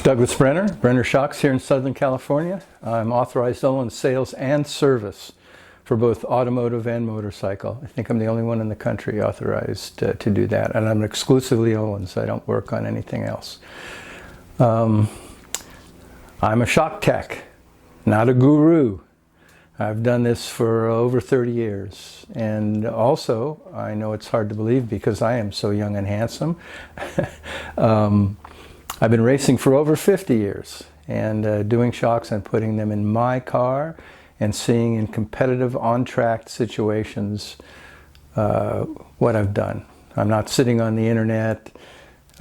Douglas Brenner Shocks here in Southern California. I'm authorized Ohlins sales and service for both automotive and motorcycle. I think I'm the only one in the country authorized to do that, and I'm exclusively Ohlins. I don't work on anything else. I'm a shock tech, not a guru. I've done this for over 30 years, and also I know it's hard to believe because I am so young and handsome. I've been racing for over 50 years and doing shocks and putting them in my car and seeing in competitive on-track situations what I've done. I'm not sitting on the internet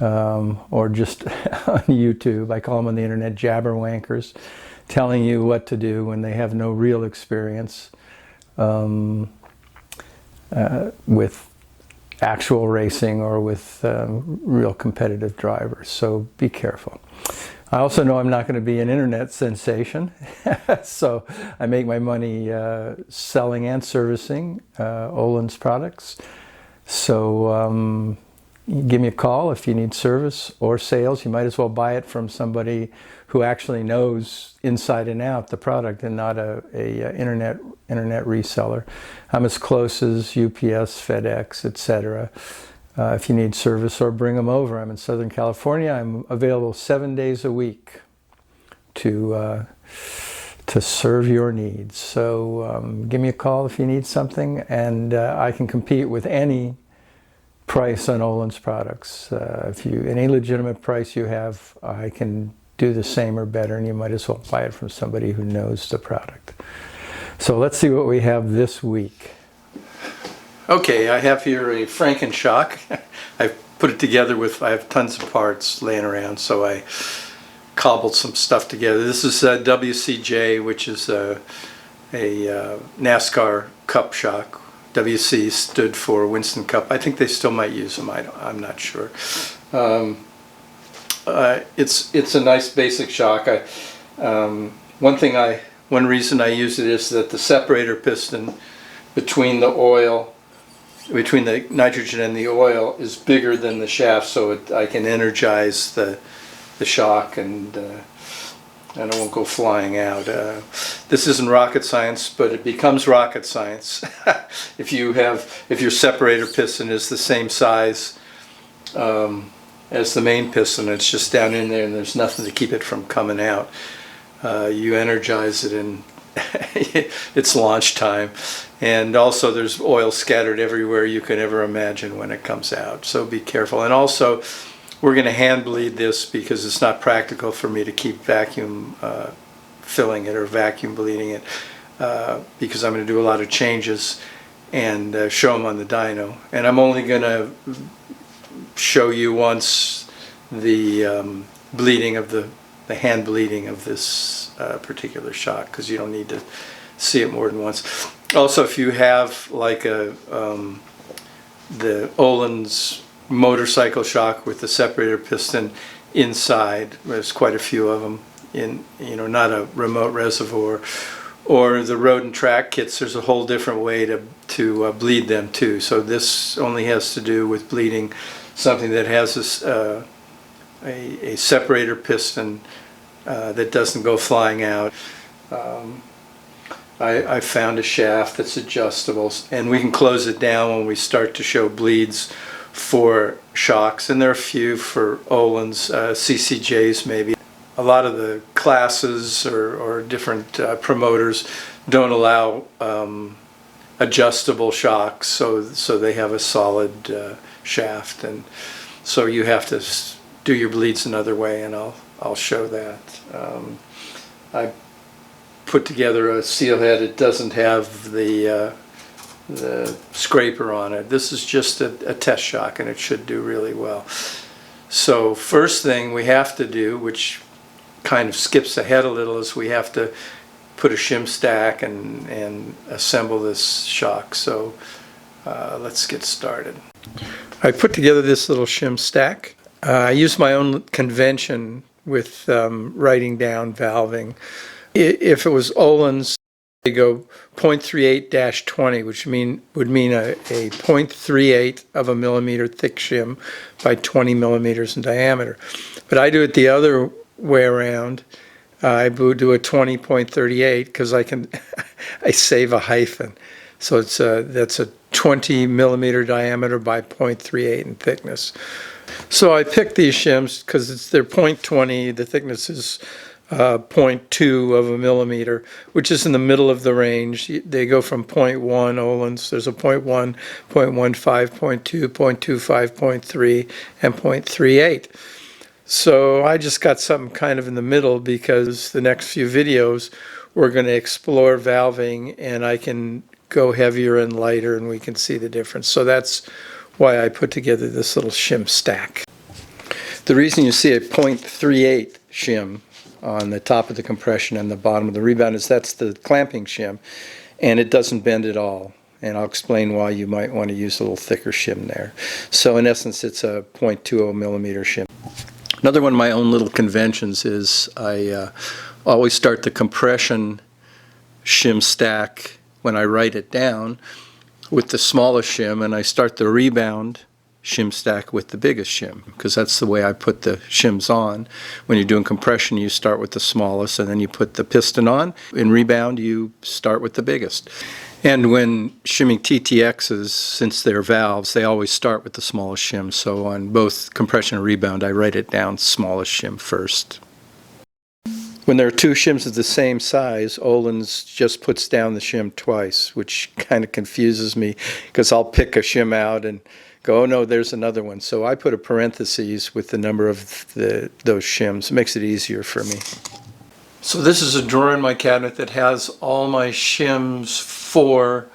or just on YouTube. I call them on the internet jabberwankers, telling you what to do when they have no real experience with actual racing or with real competitive drivers. So be careful. I also know I'm not going to be an internet sensation, so I make my money selling and servicing Ohlins products. So give me a call if you need service or sales. You might as well buy it from somebody who actually knows inside and out the product and not a internet reseller. I'm as close as UPS, FedEx, etc. If you need service or bring them over. I'm in Southern California. I'm available 7 days a week to serve your needs. So give me a call if you need something, and I can compete with any price on Ohlins products. Any legitimate price you have, I can do the same or better, and you might as well buy it from somebody who knows the product. So let's see what we have this week. Okay, I have here a Franken shock. I've put it together I have tons of parts laying around, so I cobbled some stuff together. This is a WCJ, which is a NASCAR Cup shock. WC stood for Winston Cup. I think they still might use them. I'm not sure. It's a nice basic shock. One reason I use it is that the separator piston between the nitrogen and the oil is bigger than the shaft, so I can energize the shock and it won't go flying out. This isn't rocket science, but it becomes rocket science if your separator piston is the same size as the main piston. It's just down in there and there's nothing to keep it from coming out. You energize it and it's launch time, and also there's oil scattered everywhere you can ever imagine when it comes out, so be careful. And also we're going to hand bleed this because it's not practical for me to keep vacuum filling it or vacuum bleeding it because I'm going to do a lot of changes and show them on the dyno, and I'm only going to show you once the bleeding of the hand bleeding of this particular shock, because you don't need to see it more than once. Also, if you have like the Ohlins motorcycle shock with the separator piston inside, there's quite a few of them in, not a remote reservoir, or the road and track kits, there's a whole different way to bleed them too. So this only has to do with bleeding something that has a separator piston that doesn't go flying out. I found a shaft that's adjustable, and we can close it down when we start to show bleeds for shocks, and there are a few for Ohlins, CCJs maybe. A lot of the classes or different promoters don't allow adjustable shocks, so they have a solid shaft, and so you have to do your bleeds another way, and I'll show that. I put together a seal head. It doesn't have the scraper on it. This is just a test shock, and it should do really well. So first thing we have to do, which kind of skips ahead a little, is we have to put a shim stack and assemble this shock. So let's get started. I put together this little shim stack. I use my own convention with writing down valving. If it was Ohlins, they go 0.38-20, which would mean a 0.38 of a millimeter thick shim by 20 millimeters in diameter. But I do it the other way around. I do a 20.38 because I can I save a hyphen. So that's a 20 millimeter diameter by 0.38 in thickness. So I picked these shims because they're 0.20. The thickness is 0.2 of a millimeter, which is in the middle of the range. They go from 0.1 Ohlins. There's a 0.1, 0.15, 0.2, 0.25, 0.3, and 0.38. So I just got something kind of in the middle because the next few videos we're going to explore valving, and I can go heavier and lighter and we can see the difference. So that's why I put together this little shim stack. The reason you see a 0.38 shim on the top of the compression and the bottom of the rebound is that's the clamping shim, and it doesn't bend at all. And I'll explain why you might want to use a little thicker shim there. So in essence, it's a 0.20 millimeter shim. Another one of my own little conventions is I always start the compression shim stack when I write it down with the smallest shim, and I start the rebound shim stack with the biggest shim, because that's the way I put the shims on. When you're doing compression, you start with the smallest, and then you put the piston on. In rebound, you start with the biggest. And when shimming TTXs, since they're valves, they always start with the smallest shim. So on both compression and rebound, I write it down smallest shim first. When there are two shims of the same size, Ohlins just puts down the shim twice, which kind of confuses me because I'll pick a shim out and go, oh no, there's another one. So I put a parenthesis with the number of those shims. It makes it easier for me. So this is a drawer in my cabinet that has all my shims for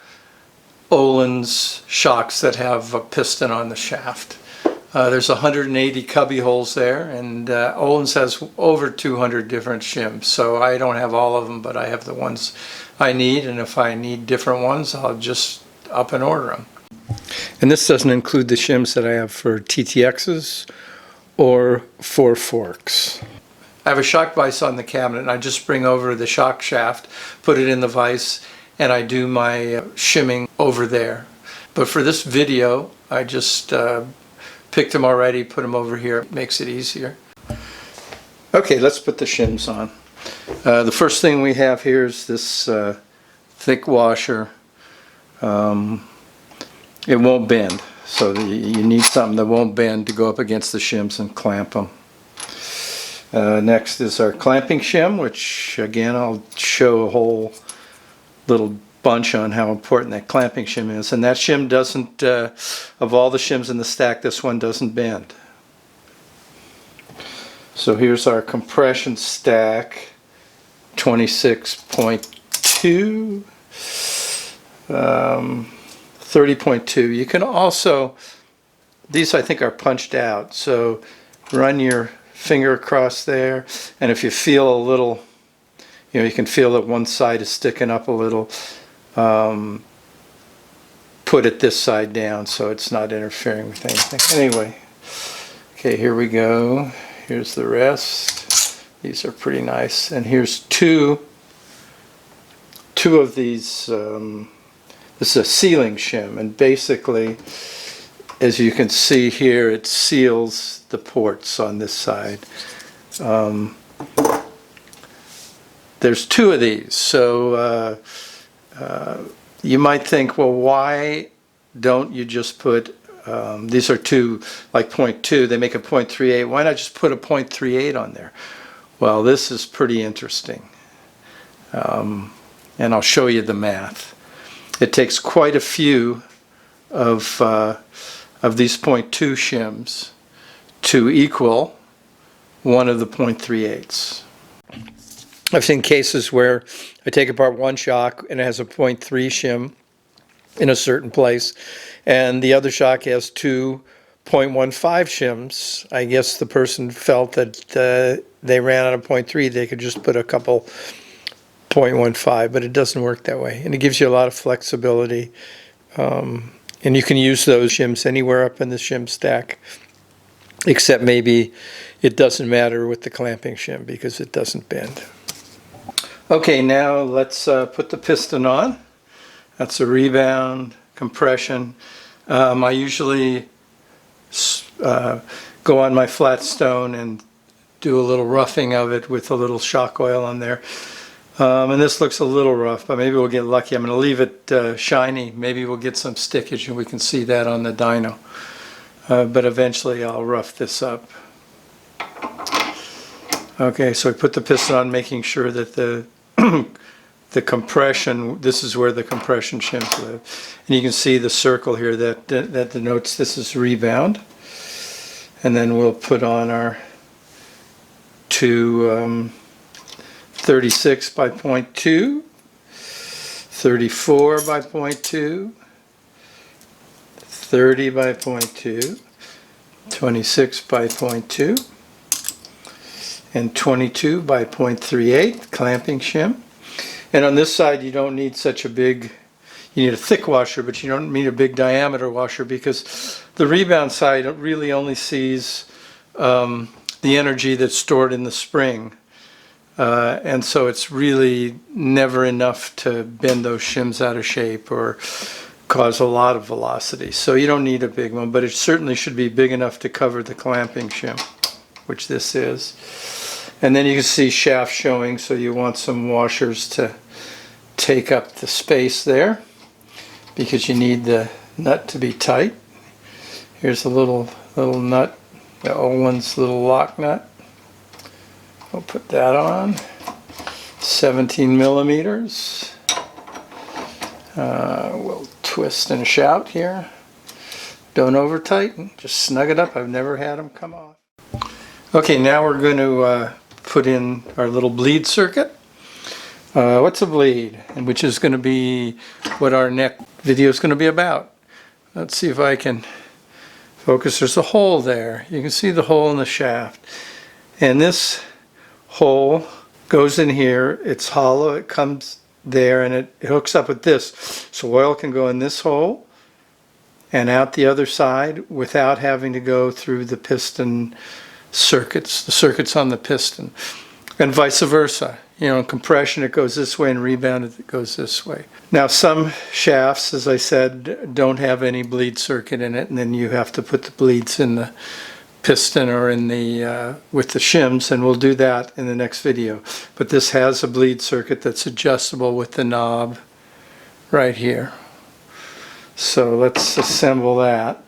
Ohlins shocks that have a piston on the shaft. There's 180 cubby holes there, and Ohlins has over 200 different shims. So I don't have all of them, but I have the ones I need, and if I need different ones, I'll just up and order them. And this doesn't include the shims that I have for TTXs or for forks. I have a shock vise on the cabinet, and I just bring over the shock shaft, put it in the vise, and I do my shimming over there. But for this video, I just picked them already, put them over here. It makes it easier. Okay, let's put the shims on. The first thing we have here is this thick washer. It won't bend, so you need something that won't bend to go up against the shims and clamp them. Next is our clamping shim, which again I'll show a whole little bunch on how important that clamping shim is. And that shim doesn't, of all the shims in the stack, this one doesn't bend. So here's our compression stack, 26.2, 30.2. You can also, these I think are punched out, so run your finger across there, and if you feel a little, you can feel that one side is sticking up a little, put it this side down so it's not interfering with anything. Anyway, okay, here we go. Here's the rest. These are pretty nice, and here's two of these. This is a sealing shim, and basically, as you can see here, it seals the ports on this side. There's two of these, so you might think, well, why don't you just put, these are two, like 0.2, they make a 0.38, why not just put a 0.38 on there? Well, this is pretty interesting, and I'll show you the math. It takes quite a few of these 0.2 shims to equal one of the 0.38s. I've seen cases where I take apart one shock and it has a 0.3 shim in a certain place, and the other shock has two 0.15 shims. I guess the person felt that they ran out of 0.3, they could just put a couple 0.15, but it doesn't work that way, and it gives you a lot of flexibility, and you can use those shims anywhere up in the shim stack, except maybe it doesn't matter with the clamping shim because it doesn't bend. Okay, now let's put the piston on. That's a rebound compression. I usually go on my flat stone and do a little roughing of it with a little shock oil on there. And this looks a little rough, but maybe we'll get lucky. I'm going to leave it shiny. Maybe we'll get some stickage, and we can see that on the dyno. But eventually I'll rough this up. Okay, so I put the piston on, making sure that the the compression, this is where the compression shims live. And you can see the circle here that denotes this is rebound. And then we'll put on our two 36 by 0.2, 34 by 0.2, 30 by 0.2, 26 by 0.2, and 22 by 0.38 clamping shim. And on this side you don't need such a big, you need a thick washer, but you don't need a big diameter washer, because the rebound side really only sees the energy that's stored in the spring. And so it's really never enough to bend those shims out of shape or cause a lot of velocity. So you don't need a big one, but it certainly should be big enough to cover the clamping shim, which this is. And then you can see shaft showing, so you want some washers to take up the space there, because you need the nut to be tight. Here's a little nut, the Ohlins little lock nut. We'll put that on, 17 millimeters. We'll twist and shout here. Don't over tighten, just snug it up. I've never had them come off. Okay, now we're going to put in our little bleed circuit. What's a bleed? And which is going to be what our next video is going to be about. Let's see if I can focus. There's a hole there. You can see the hole in the shaft. And this hole goes in here. It's hollow. It comes there, and it hooks up with this. So oil can go in this hole and out the other side without having to go through the piston circuits, the circuits on the piston, and vice versa. You know, in compression it goes this way, and rebound it goes this way. Now some shafts, as I said, don't have any bleed circuit in it, and then you have to put the bleeds in the piston or in the with the shims, and we'll do that in the next video. But this has a bleed circuit that's adjustable with the knob right here. So let's assemble that.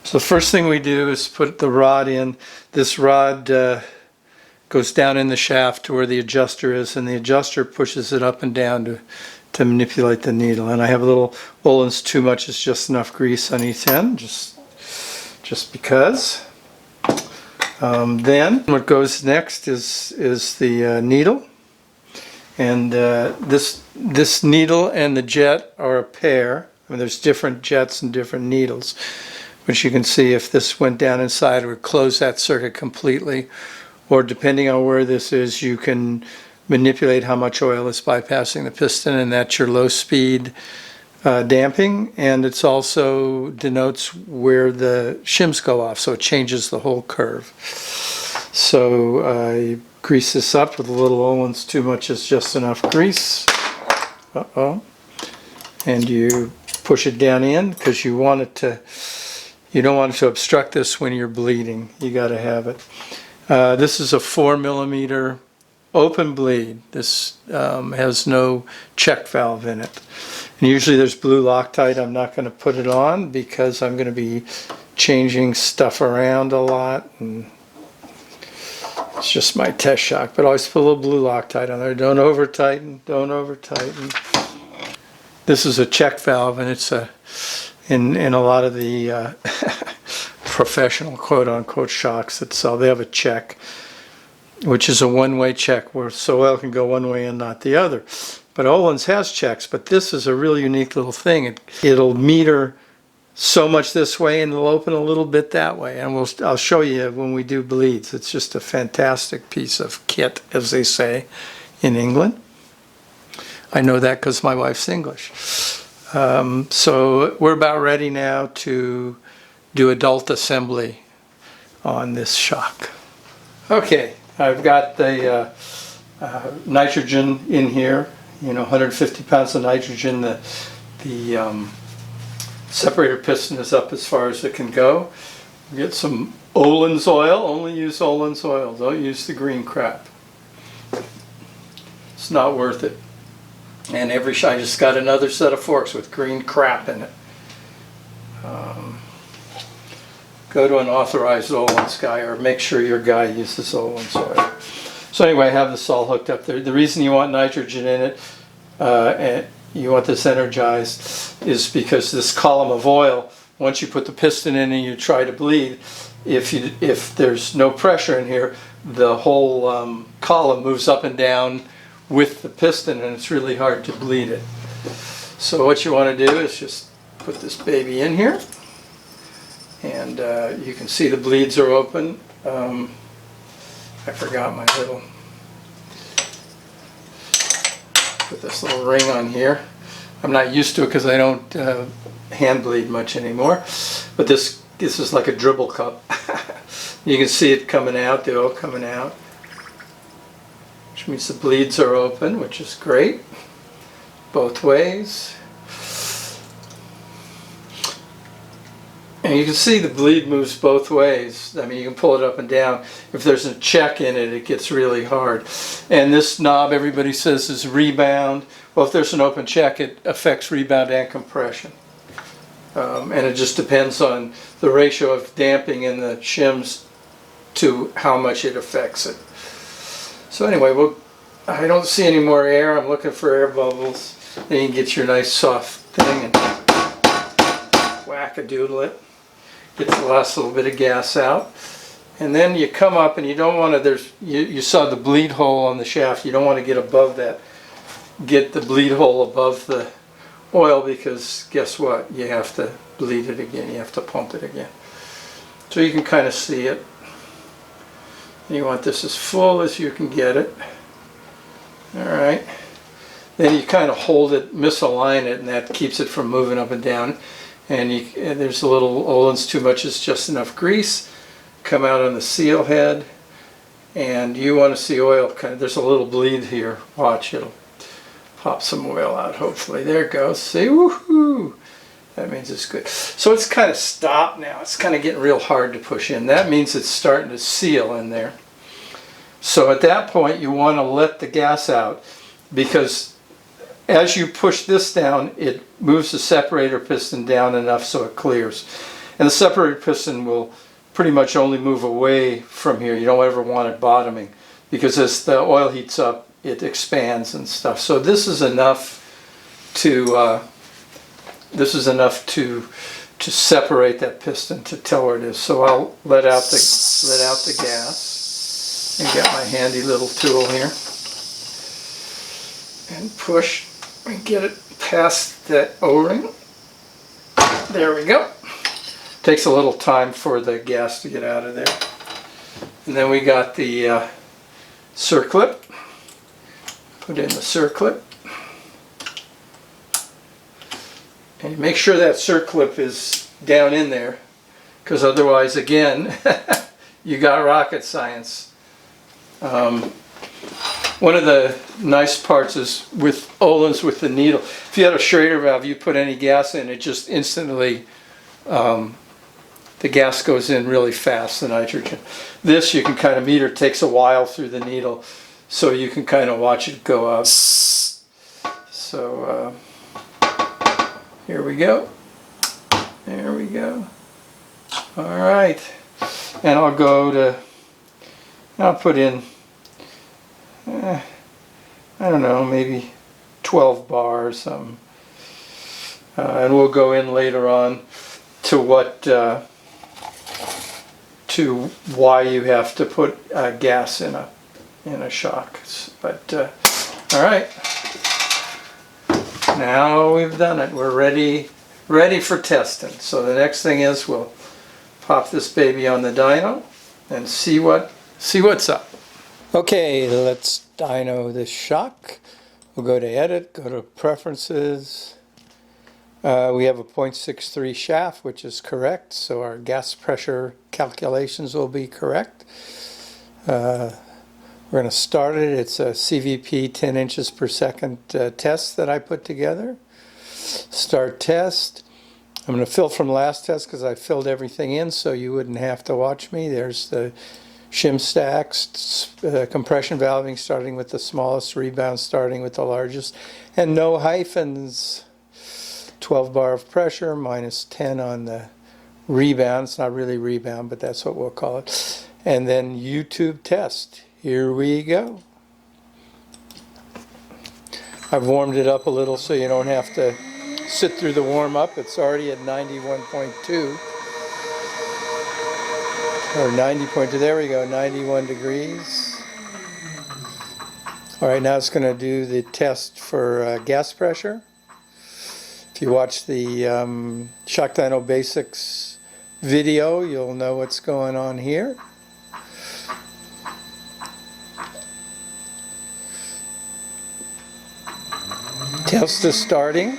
So the first thing we do is put the rod in. This rod goes down in the shaft to where the adjuster is, and the adjuster pushes it up and down to manipulate the needle. And I have a little Ohlins too much is just enough grease on each end, just because. Then what goes next is the needle, and this needle and the jet are a pair. I mean, there's different jets and different needles, which you can see if this went down inside, it would close that circuit completely, or depending on where this is, you can manipulate how much oil is bypassing the piston, and that's your low speed damping, and it's also denotes where the shims go off, so it changes the whole curve. So you grease this up with a little Ohlins too much is just enough grease. And you push it down in, because you want it to, you don't want it to obstruct this when you're bleeding. You got to have it. This is a 4 millimeter open bleed. This has no check valve in it. And usually there's blue Loctite. I'm not going to put it on because I'm going to be changing stuff around a lot, and it's just my test shock. But always put a little blue Loctite on there. Don't over tighten. Don't over tighten. This is a check valve, and it's in a lot of the professional quote-unquote shocks that sell, they have a check, which is a one-way check, where so oil can go one way and not the other. But Ohlins has checks, but this is a really unique little thing. It'll meter so much this way, and it'll open a little bit that way. And I'll show you when we do bleeds. It's just a fantastic piece of kit, as they say in England. I know that because my wife's English. So we're about ready now to do adult assembly on this shock. Okay, I've got the nitrogen in here, 150 pounds of nitrogen. The separator piston is up as far as it can go. Get some Ohlins oil. Only use Ohlins oil. Don't use the green crap. It's not worth it. And I just got another set of forks with green crap in it. Go to an authorized Ohlins guy, or make sure your guy uses Ohlins oil. So anyway, I have this all hooked up there. The reason you want nitrogen in it, and you want this energized, is because this column of oil, once you put the piston in and you try to bleed, if there's no pressure in here, the whole column moves up and down with the piston, and it's really hard to bleed it. So what you want to do is just put this baby in here, and you can see the bleeds are open. I forgot my little, put this little ring on here. I'm not used to it because I don't hand bleed much anymore, but this is like a dribble cup. You can see it coming out, the oil coming out, which means the bleeds are open, which is great, both ways. And you can see the bleed moves both ways. I mean, you can pull it up and down. If there's a check in it, it gets really hard. And this knob, everybody says, is rebound. Well, if there's an open check, it affects rebound and compression. And it just depends on the ratio of damping in the shims to how much it affects it. So anyway, I don't see any more air. I'm looking for air bubbles. Then you can get your nice soft thing and whack-a-doodle it. Get the last little bit of gas out. And then you come up, and you don't want to, you saw the bleed hole on the shaft. You don't want to get above that. Get the bleed hole above the oil, because guess what? You have to bleed it again. You have to pump it again. So you can kind of see it. You want this as full as you can get it. Alright. Then you kind of hold it, misalign it, and that keeps it from moving up and down. And there's a little Ohlins, too much is just enough grease. Come out on the seal head. And you want to see oil kind of, there's a little bleed here. Watch, it'll pop some oil out, hopefully. There it goes. See, woohoo! That means it's good. So it's kind of stopped now. It's kind of getting real hard to push in. That means it's starting to seal in there. So at that point, you want to let the gas out, because as you push this down, it moves the separator piston down enough so it clears. And the separator piston will pretty much only move away from here. You don't ever want it bottoming, because as the oil heats up, it expands and stuff. So this is enough to separate that piston, to tell where it is. So I'll let out the gas and get my handy little tool here and push and get it past that O-ring. There we go. Takes a little time for the gas to get out of there. And then we got the circlip. Put in the circlip. And make sure that circlip is down in there, because otherwise, again, you got rocket science. One of the nice parts is with Ohlins, with the needle. If you had a Schrader valve, you put any gas in, it just instantly, the gas goes in really fast, the nitrogen. This you can kind of meter, it takes a while through the needle, so you can kind of watch it go up. So here we go. There we go. All right. And I'll put in, I don't know, maybe 12 bars. And we'll go in later on to why you have to put gas in a shock. But all right. Now we've done it. We're ready for testing. So the next thing is we'll pop this baby on the dyno and see what's up. Okay, let's dyno this shock. We'll go to edit, go to preferences. We have a 0.63 shaft, which is correct, so our gas pressure calculations will be correct. We're going to start it. It's a CVP 10 inches per second test that I put together. Start test. I'm going to fill from last test because I filled everything in so you wouldn't have to watch me. There's the shim stacks, compression valving starting with the smallest, rebound starting with the largest, and no hyphens. 12 bar of pressure, minus 10 on the rebound. It's not really rebound, but that's what we'll call it. And then YouTube test. Here we go. I've warmed it up a little so you don't have to sit through the warm-up. It's already at 91.2. Or 90.2. There we go, 91 degrees. All right, now it's going to do the test for gas pressure. If you watch the Shock Dyno Basics video, you'll know what's going on here. Test is starting.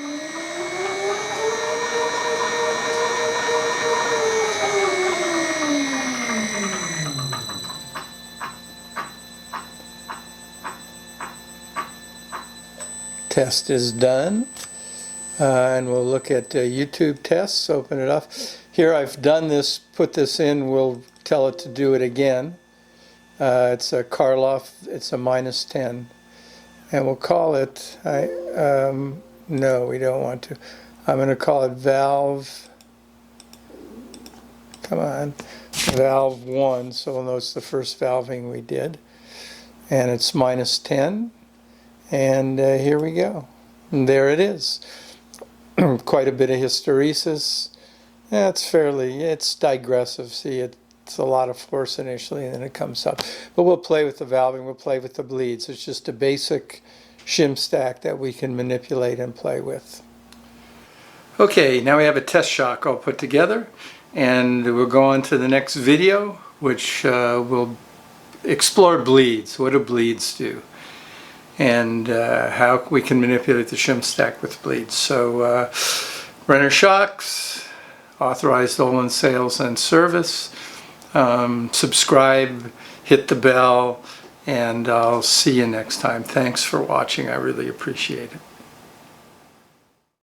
Test is done. And we'll look at YouTube tests, open it up. Here I've done this, put this in, we'll tell it to do it again. It's a Karloff, it's a minus 10. And we'll call it, no, we don't want to. I'm going to call it valve, come on, valve 1, so we'll know it's the first valving we did. And it's minus 10. And here we go. And there it is. Quite a bit of hysteresis. Yeah, it's digressive. See, it's a lot of force initially and then it comes up. But we'll play with the valving, we'll play with the bleeds. It's just a basic shim stack that we can manipulate and play with. Okay, now we have a test shock all put together, and we'll go on to the next video, which will explore bleeds. What do bleeds do? And how we can manipulate the shim stack with bleeds. So Renner shocks, authorized Ohlins sales and service. Subscribe, hit the bell, and I'll see you next time. Thanks for watching. I really appreciate it.